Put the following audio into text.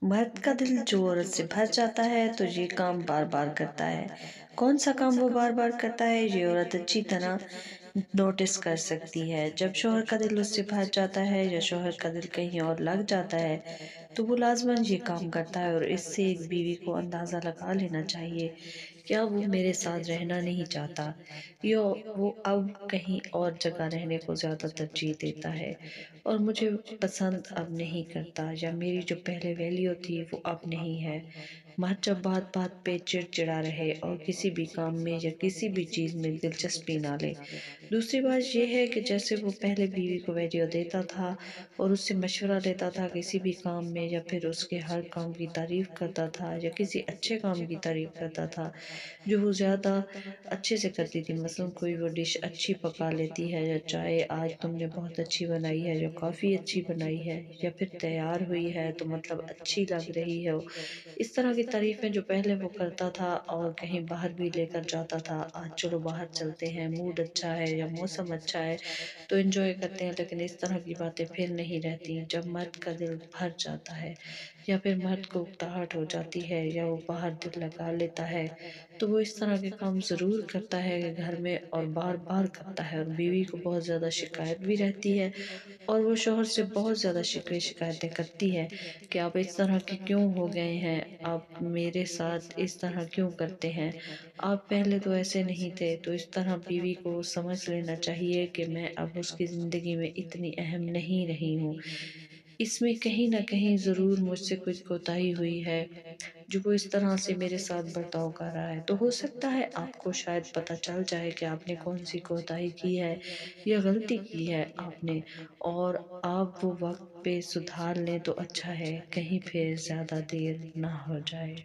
मर्द का दिल जो औरत से भर जाता है तो ये काम बार बार करता है। कौन सा काम वो बार बार करता है ये औरत अच्छी तरह नोटिस कर सकती है। जब शौहर का दिल उससे भर जाता है या शौहर का दिल कहीं और लग जाता है तो वो लाजमन ये काम करता है, और इससे एक बीवी को अंदाज़ा लगा लेना चाहिए क्या वो मेरे साथ रहना नहीं चाहता या वो अब कहीं और जगह रहने को ज़्यादा तरजीह देता है और मुझे पसंद अब नहीं करता, या मेरी जो पहले वैल्यू थी वो अब नहीं है। मर्द जब बात बात पे चिड़चिड़ा रहे और किसी भी काम में या किसी भी चीज़ में दिलचस्पी ना ले। दूसरी बात ये है कि जैसे वो पहले बीवी को वैल्यू देता था और उससे मशवरा लेता था किसी भी काम में, या फिर उसके हर काम की तारीफ़ करता था या किसी अच्छे काम की तारीफ़ करता था जो वो ज़्यादा अच्छे से करती थी। मसलन कोई वो डिश अच्छी पका लेती है, या चाय आज तुमने बहुत अच्छी बनाई है, या कॉफ़ी अच्छी बनाई है, या फिर तैयार हुई है तो मतलब अच्छी लग रही है। इस तरह की तारीफ़ें जो पहले वो करता था और कहीं बाहर भी लेकर जाता था, आज चलो बाहर चलते हैं, मूड अच्छा है या मौसम अच्छा है तो एन्जॉय करते हैं, लेकिन इस तरह की बातें फिर नहीं रहती। जब मर्द का दिल भर जाता है या फिर मर्द को उकताहट हो जाती है या वो बाहर दिल लगा लेता है, तो वो इस तरह के काम ज़रूर करता है कि घर में, और बार-बार करता है, और बीवी को बहुत ज़्यादा शिकायत भी रहती है और वो शौहर से बहुत ज़्यादा शिकायतें करती है कि आप इस तरह के क्यों हो गए हैं? आप मेरे साथ इस तरह क्यों करते हैं? आप पहले तो ऐसे नहीं थे। तो इस तरह बीवी को समझ लेना चाहिए कि मैं अब उसकी ज़िंदगी में इतनी अहम नहीं रही हूँ। इसमें कहीं न कहीं ज़रूर मुझसे कुछ कोताही हुई है, जो वो इस तरह से मेरे साथ बर्ताव कर रहा है। तो हो सकता है आपको शायद पता चल जाए कि आपने कौन-सी कोताही की है या गलती की है आपने, और आप वो वक़्त पे सुधार लें तो अच्छा है, कहीं फिर ज़्यादा देर ना हो जाए।